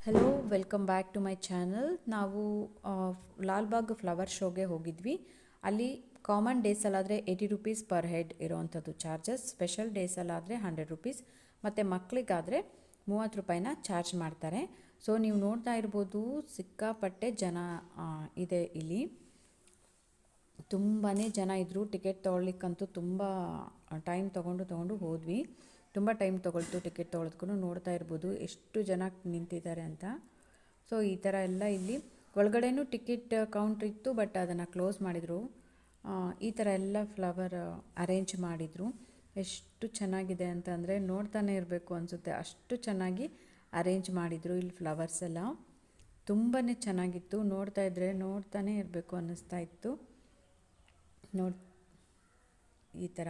Hello welcome back to my channel. ನಾವು Lalbagh flower ಶೋಗೆ ಹೋಗಿದ್ವಿ. ಅಲ್ಲಿ ಕಾಮನ್ ಡೇಸಲ್ಲಾದರೆ 80 ರೂಪೀಸ್ ಪರ್ ಹೆಡ್ ಇರೋವಂಥದ್ದು ಚಾರ್ಜಸ್, ಸ್ಪೆಷಲ್ ಡೇಸಲ್ಲಾದರೆ 100 ರೂಪೀಸ್, ಮತ್ತು ಮಕ್ಕಳಿಗಾದರೆ 30 ರೂಪಾಯಿನ ಚಾರ್ಜ್ ಮಾಡ್ತಾರೆ. ಸೊ ನೀವು ನೋಡ್ತಾ ಇರ್ಬೋದು, ಸಿಕ್ಕಾಪಟ್ಟೆ ಜನ ಇದೆ ಇಲ್ಲಿ. ತುಂಬಾ ಜನ ಇದ್ದರು. ಟಿಕೆಟ್ ತೊಗೊಳ್ಲಿಕ್ಕಂತೂ ತುಂಬ ಟೈಮ್ ತೊಗೊಂಡು ಹೋದ್ವಿ. ತುಂಬ ಟೈಮ್ ತೊಗೊಳ್ತು ಟಿಕೆಟ್ ತೊಗೊಳೋದಕ್ಕೂ. ನೋಡ್ತಾ ಇರ್ಬೋದು ಎಷ್ಟು ಜನ ನಿಂತಿದ್ದಾರೆ ಅಂತ. ಸೊ ಈ ಥರ ಎಲ್ಲ ಇಲ್ಲಿ ಒಳಗಡೆನೂ ಟಿಕೆಟ್ ಕೌಂಟ್ರ್ ಇತ್ತು, ಬಟ್ ಅದನ್ನು ಕ್ಲೋಸ್ ಮಾಡಿದರು. ಈ ಥರ ಎಲ್ಲ ಫ್ಲವರ್ ಅರೇಂಜ್ ಮಾಡಿದರು. ಎಷ್ಟು ಚೆನ್ನಾಗಿದೆ ಅಂತಂದರೆ ನೋಡ್ತಾನೆ ಇರಬೇಕು ಅನಿಸುತ್ತೆ, ಅಷ್ಟು ಚೆನ್ನಾಗಿ ಅರೇಂಜ್ ಮಾಡಿದರು ಇಲ್ಲಿ ಫ್ಲವರ್ಸ್ ಎಲ್ಲ. ತುಂಬಾ ಚೆನ್ನಾಗಿತ್ತು, ನೋಡ್ತಾ ಇದ್ದರೆ ನೋಡ್ತಾನೆ ಇರಬೇಕು ಅನ್ನಿಸ್ತಾ ಇತ್ತು. ಈ ಥರ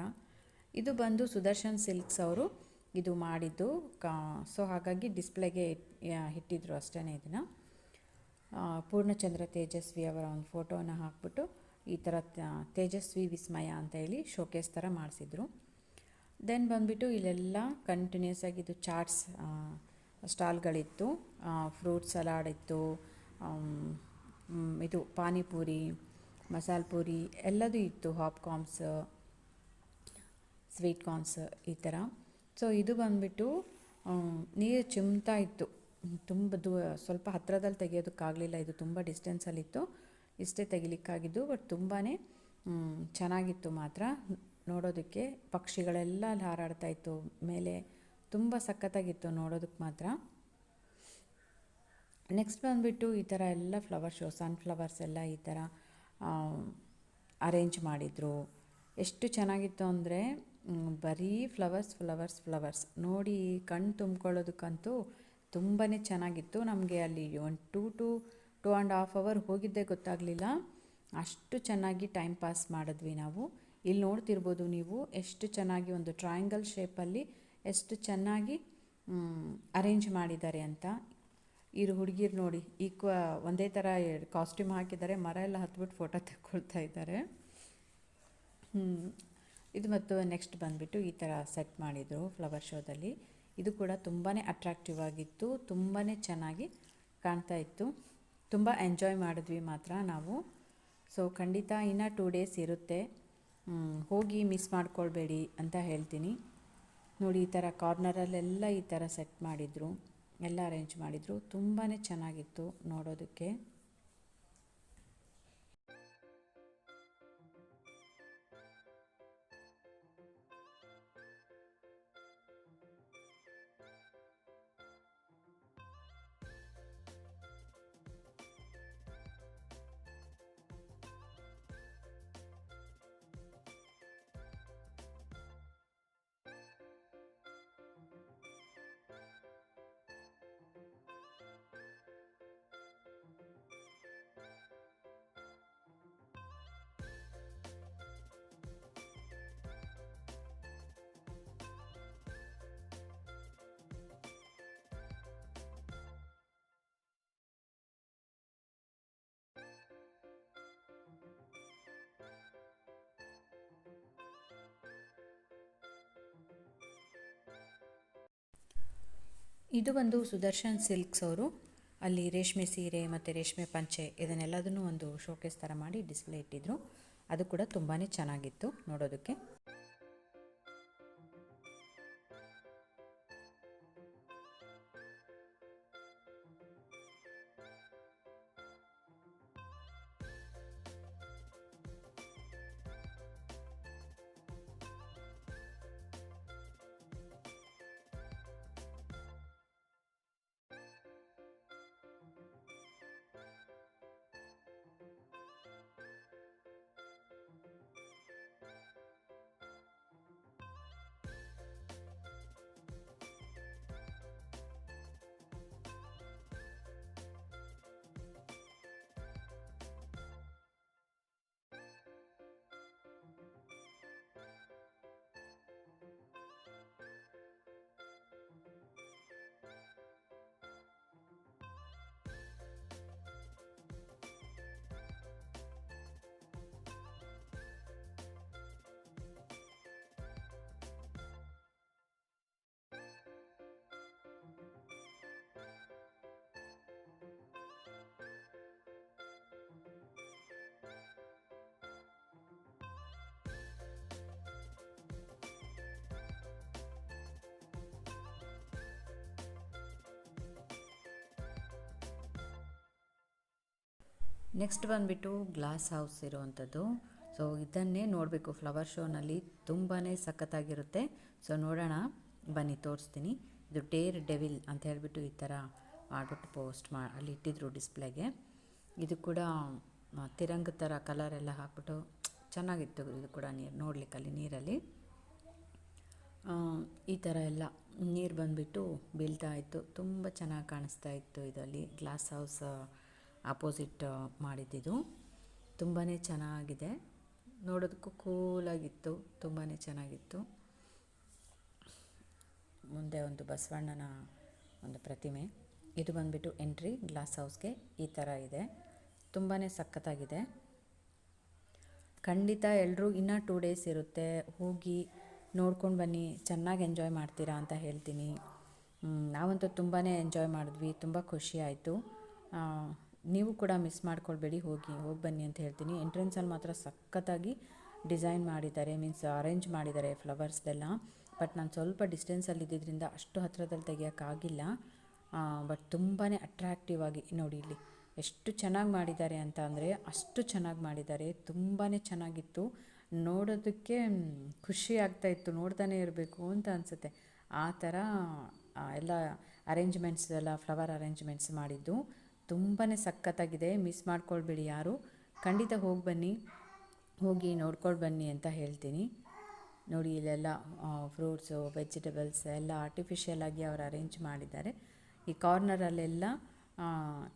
ಇದು ಬಂದು ಸುದರ್ಶನ್ ಸಿಲ್ಕ್ಸ್ ಅವರು ಇದು ಮಾಡಿದ್ದು. ಸೊ ಹಾಗಾಗಿ ಡಿಸ್ಪ್ಲೇಗೆ ಇಟ್ಟಿದ್ರು ಅಷ್ಟೇ ಇದನ್ನು. ಪೂರ್ಣಚಂದ್ರ ತೇಜಸ್ವಿ ಅವರ ಒಂದು ಫೋಟೋನ ಹಾಕ್ಬಿಟ್ಟು ಈ ಥರ ತೇಜಸ್ವಿ ವಿಸ್ಮಯ ಅಂತ ಹೇಳಿ ಶೋಕೇಸ್ ಥರ ಮಾಡಿಸಿದ್ರು. ದೆನ್ ಬಂದುಬಿಟ್ಟು ಇಲ್ಲೆಲ್ಲ ಕಂಟಿನ್ಯೂಸ್ ಆಗಿ ಇದು ಚಾಟ್ಸ್ ಸ್ಟಾಲ್ಗಳಿತ್ತು. ಫ್ರೂಟ್ ಸಲಾಡ್ ಇತ್ತು, ಇದು ಪಾನಿಪೂರಿ, ಮಸಾಲೆ ಪೂರಿ ಎಲ್ಲದೂ ಇತ್ತು, ಹಾಪ್ಕಾರ್ನ್ಸ್, ಸ್ವೀಟ್ ಕಾರ್ನ್ಸ್ ಈ ಥರ. ಸೊ ಇದು ಬಂದುಬಿಟ್ಟು ನೀರು ಚಿಮ್ತಾ ಇತ್ತು. ತುಂಬ ಸ್ವಲ್ಪ ಹತ್ತಿರದಲ್ಲಿ ತೆಗಿಯೋದಕ್ಕಾಗಲಿಲ್ಲ, ಇದು ತುಂಬ ಡಿಸ್ಟೆನ್ಸಲ್ಲಿತ್ತು, ಇಷ್ಟೇ ತೆಗಿಲಿಕ್ಕಾಗಿದ್ದು. ಬಟ್ ತುಂಬಾ ಚೆನ್ನಾಗಿತ್ತು ಮಾತ್ರ ನೋಡೋದಕ್ಕೆ. ಪಕ್ಷಿಗಳೆಲ್ಲ ಅಲ್ಲಿ ಹಾರಾಡ್ತಾಯಿತ್ತು ಮೇಲೆ, ತುಂಬ ಸಖತ್ತಾಗಿತ್ತು ನೋಡೋದಕ್ಕೆ ಮಾತ್ರ. ನೆಕ್ಸ್ಟ್ ಬಂದುಬಿಟ್ಟು ಈ ಥರ ಎಲ್ಲ ಫ್ಲವರ್ ಶೋ, ಸನ್ಫ್ಲವರ್ಸ್ ಎಲ್ಲ ಈ ಥರ ಅರೇಂಜ್ ಮಾಡಿದರು. ಎಷ್ಟು ಚೆನ್ನಾಗಿತ್ತು ಅಂದರೆ ಬರೀ ಫ್ಲವರ್ಸ್ ನೋಡಿ ಕಣ್ಣು ತುಂಬ್ಕೊಳ್ಳೋದಕ್ಕಂತೂ ತುಂಬಾ ಚೆನ್ನಾಗಿತ್ತು. ನಮಗೆ ಅಲ್ಲಿ ಒಂದು 2.5 ಅವರ್ ಹೋಗಿದ್ದೇ ಗೊತ್ತಾಗಲಿಲ್ಲ, ಅಷ್ಟು ಚೆನ್ನಾಗಿ ಟೈಮ್ ಪಾಸ್ ಮಾಡಿದ್ವಿ ನಾವು. ಇಲ್ಲಿ ನೋಡ್ತಿರ್ಬೋದು ನೀವು ಎಷ್ಟು ಚೆನ್ನಾಗಿ ಒಂದು ಟ್ರಯಾಂಗಲ್ ಶೇಪಲ್ಲಿ ಎಷ್ಟು ಚೆನ್ನಾಗಿ ಅರೇಂಜ್ ಮಾಡಿದ್ದಾರೆ ಅಂತ. ಇರು ಹುಡುಗಿರು ನೋಡಿ ಒಂದೇ ಥರ ಕಾಸ್ಟ್ಯೂಮ್ ಹಾಕಿದ್ದಾರೆ, ಮರ ಎಲ್ಲ ಹತ್ಬಿಟ್ಟು ಫೋಟೋ ತೆಕ್ಕೊಳ್ತಾ ಇದ್ದಾರೆ. ಇದು ಮತ್ತು ನೆಕ್ಸ್ಟ್ ಬಂದುಬಿಟ್ಟು ಈ ಥರ ಸೆಟ್ ಮಾಡಿದರು ಫ್ಲವರ್ ಶೋದಲ್ಲಿ. ಇದು ಕೂಡ ತುಂಬಾ ಅಟ್ರಾಕ್ಟಿವ್ ಆಗಿತ್ತು, ತುಂಬಾ ಚೆನ್ನಾಗಿ ಕಾಣ್ತಾ ಇತ್ತು. ತುಂಬ ಎಂಜಾಯ್ ಮಾಡಿದ್ವಿ ಮಾತ್ರ ನಾವು. ಸೊ ಖಂಡಿತ ಇನ್ನೂ 2 ಡೇಸ್ ಇರುತ್ತೆ, ಹೋಗಿ ಮಿಸ್ ಮಾಡ್ಕೊಳ್ಬೇಡಿ ಅಂತ ಹೇಳ್ತೀನಿ. ನೋಡಿ ಈ ಥರ ಕಾರ್ನರಲ್ಲೆಲ್ಲ ಈ ಥರ ಸೆಟ್ ಮಾಡಿದರು, ಎಲ್ಲ ಅರೇಂಜ್ ಮಾಡಿದರು. ತುಂಬಾ ಚೆನ್ನಾಗಿತ್ತು ನೋಡೋದಕ್ಕೆ. ಇದು ಒಂದು ಸುದರ್ಶನ್ ಸಿಲ್ಕ್ಸ್ ಅವರು ಅಲ್ಲಿ ರೇಷ್ಮೆ ಸೀರೆ ಮತ್ತು ರೇಷ್ಮೆ ಪಂಚೆ ಇದನ್ನೆಲ್ಲದನ್ನು ಒಂದು ಶೋಕೇಸ್ ಥರ ಮಾಡಿ ಡಿಸ್ಪ್ಲೇ ಇಟ್ಟಿದ್ರು. ಅದು ಕೂಡ ತುಂಬಾ ಚೆನ್ನಾಗಿತ್ತು ನೋಡೋದಕ್ಕೆ. ನೆಕ್ಸ್ಟ್ ಬಂದುಬಿಟ್ಟು ಗ್ಲಾಸ್ ಹೌಸ್ ಇರುವಂಥದ್ದು. ಸೊ ಇದನ್ನೇ ನೋಡಬೇಕು, ಫ್ಲವರ್ ಶೋನಲ್ಲಿ ತುಂಬಾ ಸಖತ್ತಾಗಿರುತ್ತೆ. ಸೊ ನೋಡೋಣ ಬನ್ನಿ, ತೋರಿಸ್ತೀನಿ. ಇದು ಡೇರ್ ಡೆವಿಲ್ ಅಂತ ಹೇಳಿಬಿಟ್ಟು ಈ ಥರ ಮಾಡಿಬಿಟ್ಟು ಪೋಸ್ಟ್ ಅಲ್ಲಿ ಇಟ್ಟಿದ್ರು ಡಿಸ್ಪ್ಲೇಗೆ. ಇದು ಕೂಡ ತಿರಂಗ ಥರ ಕಲರ್ ಎಲ್ಲ ಹಾಕ್ಬಿಟ್ಟು ಚೆನ್ನಾಗಿತ್ತು. ಇದು ಕೂಡ ನೀರು ನೋಡ್ಲಿಕ್ಕೆ ಅಲ್ಲಿ ನೀರಲ್ಲಿ ಈ ಥರ ಎಲ್ಲ ನೀರು ಬಂದುಬಿಟ್ಟು ಬೀಳ್ತಾ ಇತ್ತು. ತುಂಬ ಚೆನ್ನಾಗಿ ಕಾಣಿಸ್ತಾ ಇತ್ತು. ಇದರಲ್ಲಿ ಗ್ಲಾಸ್ ಹೌಸ್ ಆಪೋಸಿಟ್ ಮಾಡಿದ್ದಿದ್ದು ತುಂಬಾ ಚೆನ್ನಾಗಿದೆ. ನೋಡೋದಕ್ಕೂ ಕೂಲಾಗಿತ್ತು, ತುಂಬಾ ಚೆನ್ನಾಗಿತ್ತು. ಮುಂದೆ ಒಂದು ಬಸವಣ್ಣನ ಒಂದು ಪ್ರತಿಮೆ. ಇದು ಬಂದುಬಿಟ್ಟು ಎಂಟ್ರಿ ಗ್ಲಾಸ್ ಹೌಸ್ಗೆ ಈ ಥರ ಇದೆ. ತುಂಬಾ ಸಖತ್ತಾಗಿದೆ. ಖಂಡಿತ ಎಲ್ಲರೂ ಇನ್ನೂ 2 ಡೇಸ್ ಇರುತ್ತೆ, ಹೋಗಿ ನೋಡ್ಕೊಂಡು ಬನ್ನಿ, ಚೆನ್ನಾಗಿ ಎಂಜಾಯ್ ಮಾಡ್ತೀರಾ ಅಂತ ಹೇಳ್ತೀನಿ. ನಾವಂತೂ ತುಂಬಾ ಎಂಜಾಯ್ ಮಾಡಿದ್ವಿ, ತುಂಬ ಖುಷಿ ಆಯಿತು. ನೀವು ಕೂಡ ಮಿಸ್ ಮಾಡ್ಕೊಳ್ಬೇಡಿ, ಹೋಗಿ ಬನ್ನಿ ಅಂತ ಹೇಳ್ತೀನಿ. ಎಂಟ್ರೆನ್ಸಲ್ಲಿ ಮಾತ್ರ ಸಖತ್ತಾಗಿ ಡಿಸೈನ್ ಮಾಡಿದ್ದಾರೆ, ಮೀನ್ಸ್ ಅರೇಂಜ್ ಮಾಡಿದ್ದಾರೆ ಫ್ಲವರ್ಸ್ದೆಲ್ಲ. ಬಟ್ ನಾನು ಸ್ವಲ್ಪ ಡಿಸ್ಟೆನ್ಸಲ್ಲಿ ಇದ್ದಿದ್ದರಿಂದ ಅಷ್ಟು ಹತ್ತಿರದಲ್ಲಿ ತೆಗಿಯೋಕ್ಕಾಗಿಲ್ಲ. ಬಟ್ ತುಂಬಾ ಅಟ್ರ್ಯಾಕ್ಟಿವ್ ಆಗಿ ನೋಡಿ, ಇಲ್ಲಿ ಎಷ್ಟು ಚೆನ್ನಾಗಿ ಮಾಡಿದ್ದಾರೆ ಅಂತ ಅಂದರೆ ಅಷ್ಟು ಚೆನ್ನಾಗಿ ಮಾಡಿದ್ದಾರೆ. ತುಂಬಾ ಚೆನ್ನಾಗಿತ್ತು, ನೋಡೋದಕ್ಕೆ ಖುಷಿ ಆಗ್ತಾಯಿತ್ತು, ನೋಡ್ತಾನೆ ಇರಬೇಕು ಅಂತ ಅನಿಸುತ್ತೆ. ಆ ಥರ ಎಲ್ಲ ಅರೇಂಜ್ಮೆಂಟ್ಸ್ ಎಲ್ಲ ಫ್ಲವರ್ ಅರೇಂಜ್ಮೆಂಟ್ಸ್ ಮಾಡಿದ್ದು ತುಂಬಾ ಸಖತ್ತಾಗಿದೆ. ಮಿಸ್ ಮಾಡ್ಕೊಳ್ಬೇಡಿ ಯಾರು, ಖಂಡಿತ ಹೋಗಿ ನೋಡ್ಕೊಂಡು ಬನ್ನಿ ಅಂತ ಹೇಳ್ತೀನಿ. ನೋಡಿ, ಇಲ್ಲೆಲ್ಲ ಫ್ರೂಟ್ಸು, ವೆಜಿಟೇಬಲ್ಸ್ ಎಲ್ಲ ಆರ್ಟಿಫಿಷಿಯಲ್ ಆಗಿ ಅವರು ಅರೇಂಜ್ ಮಾಡಿದ್ದಾರೆ. ಈ ಕಾರ್ನರಲ್ಲೆಲ್ಲ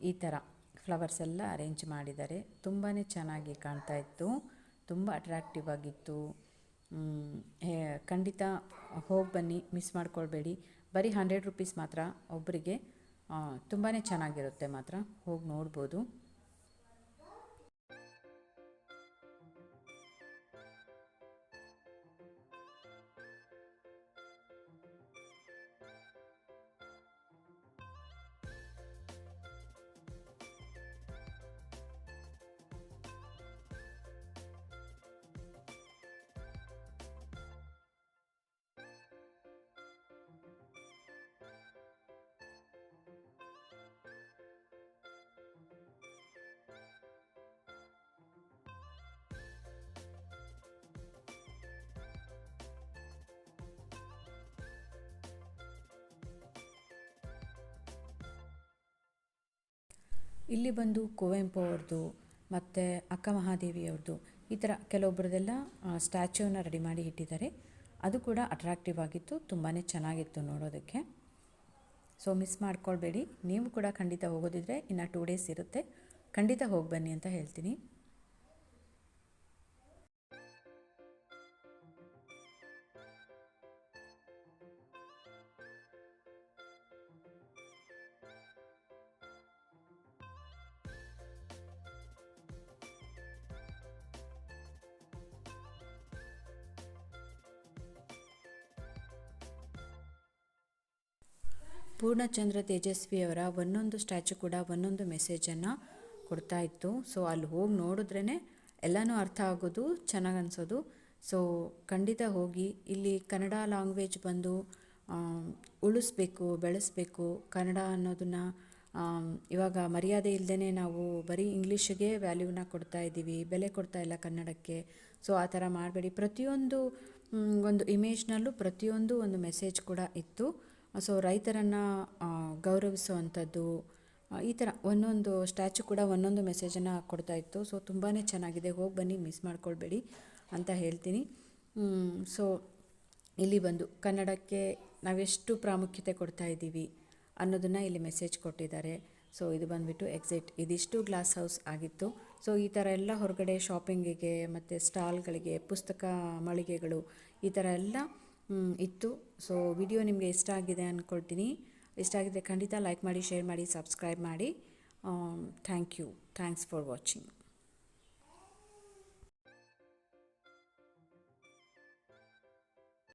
ಈ ಥರ ಫ್ಲವರ್ಸ್ ಎಲ್ಲ ಅರೇಂಜ್ ಮಾಡಿದ್ದಾರೆ. ತುಂಬಾ ಚೆನ್ನಾಗಿ ಕಾಣ್ತಾ ಇತ್ತು, ತುಂಬ ಅಟ್ರ್ಯಾಕ್ಟಿವ್ ಆಗಿತ್ತು. ಖಂಡಿತ ಹೋಗಿ ಬನ್ನಿ, ಮಿಸ್ ಮಾಡ್ಕೊಳ್ಬೇಡಿ. ಬರೀ 100 ರೂಪೀಸ್ ಮಾತ್ರ ಒಬ್ಬರಿಗೆ. ತುಂಬಾ ಚೆನ್ನಾಗಿರುತ್ತೆ ಮಾತ್ರ, ಹೋಗಿ ನೋಡ್ಬೋದು. ಇಲ್ಲಿ ಬಂದು ಕುವೆಂಪು ಅವ್ರದ್ದು ಮತ್ತು ಅಕ್ಕ ಮಹಾದೇವಿಯವ್ರದ್ದು ಈ ಥರ ಕೆಲವೊಬ್ಬರದೆಲ್ಲ ಸ್ಟ್ಯಾಚ್ಯೂನ ರೆಡಿ ಮಾಡಿ ಇಟ್ಟಿದ್ದಾರೆ. ಅದು ಕೂಡ ಅಟ್ರ್ಯಾಕ್ಟಿವ್ ಆಗಿತ್ತು, ತುಂಬಾ ಚೆನ್ನಾಗಿತ್ತು ನೋಡೋದಕ್ಕೆ. ಸೊ ಮಿಸ್ ಮಾಡ್ಕೊಳ್ಬೇಡಿ. ನೀವು ಕೂಡ ಖಂಡಿತ ಹೋಗೋದಿದ್ರೆ ಇನ್ನು 2 ಡೇಸ್ ಇರುತ್ತೆ, ಖಂಡಿತ ಹೋಗಿ ಬನ್ನಿ ಅಂತ ಹೇಳ್ತೀನಿ. ಪೂರ್ಣಚಂದ್ರ ತೇಜಸ್ವಿಯವರ ಒಂದೊಂದು ಸ್ಟ್ಯಾಚು ಕೂಡ ಒಂದೊಂದು ಮೆಸೇಜನ್ನು ಕೊಡ್ತಾ ಇತ್ತು. ಸೊ ಅಲ್ಲಿ ಹೋಗಿ ನೋಡಿದ್ರೇ ಎಲ್ಲನೂ ಅರ್ಥ ಆಗೋದು, ಚೆನ್ನಾಗಿ ಅನಿಸೋದು. ಸೊ ಖಂಡಿತ ಹೋಗಿ. ಇಲ್ಲಿ ಕನ್ನಡ ಲ್ಯಾಂಗ್ವೇಜ್ ಬಂದು ಉಳಿಸ್ಬೇಕು, ಬೆಳೆಸಬೇಕು. ಕನ್ನಡ ಅನ್ನೋದನ್ನು ಇವಾಗ ಮರ್ಯಾದೆ ಇಲ್ಲದೇ ನಾವು ಬರೀ ಇಂಗ್ಲೀಷಿಗೆ ವ್ಯಾಲ್ಯೂನ ಕೊಡ್ತಾ ಇದ್ದೀವಿ, ಬೆಲೆ ಕೊಡ್ತಾ ಇಲ್ಲ ಕನ್ನಡಕ್ಕೆ. ಸೊ ಆ ಥರ ಮಾಡಬೇಡಿ. ಪ್ರತಿಯೊಂದು ಒಂದು ಇಮೇಜ್ನಲ್ಲೂ ಪ್ರತಿಯೊಂದು ಒಂದು ಮೆಸೇಜ್ ಕೂಡ ಇತ್ತು. ಸೊ ರೈತರನ್ನು ಗೌರವಿಸುವಂಥದ್ದು, ಈ ಥರ ಒಂದೊಂದು ಸ್ಟ್ಯಾಚು ಕೂಡ ಒಂದೊಂದು ಮೆಸೇಜನ್ನು ಕೊಡ್ತಾ ಇತ್ತು. ಸೊ ತುಂಬಾ ಚೆನ್ನಾಗಿದೆ, ಹೋಗಿ ಬನ್ನಿ, ಮಿಸ್ ಮಾಡ್ಕೊಳ್ಬೇಡಿ ಅಂತ ಹೇಳ್ತೀನಿ. ಸೊ ಇಲ್ಲಿ ಬಂದು ಕನ್ನಡಕ್ಕೆ ನಾವೆಷ್ಟು ಪ್ರಾಮುಖ್ಯತೆ ಕೊಡ್ತಾ ಇದ್ದೀವಿ ಅನ್ನೋದನ್ನು ಇಲ್ಲಿ ಮೆಸೇಜ್ ಕೊಟ್ಟಿದ್ದಾರೆ. ಸೊ ಇದು ಬಂದುಬಿಟ್ಟು ಎಕ್ಸಿಟ್. ಇದಿಷ್ಟು ಗ್ಲಾಸ್ ಹೌಸ್ ಆಗಿತ್ತು. ಸೊ ಈ ಥರ ಎಲ್ಲ ಹೊರಗಡೆ ಶಾಪಿಂಗಿಗೆ ಮತ್ತು ಸ್ಟಾಲ್ಗಳಿಗೆ, ಪುಸ್ತಕ ಮಳಿಗೆಗಳು ಈ ಥರ ಎಲ್ಲ ಇತ್ತು. ಸೊ ವಿಡಿಯೋ ನಿಮಗೆ ಇಷ್ಟ ಆಗಿದೆ ಅಂದ್ಕೊಳ್ತೀನಿ. ಇಷ್ಟ ಆಗಿದ್ದರೆ ಖಂಡಿತ ಲೈಕ್ ಮಾಡಿ, ಶೇರ್ ಮಾಡಿ, ಸಬ್ಸ್ಕ್ರೈಬ್ ಮಾಡಿ. Thanks for watching.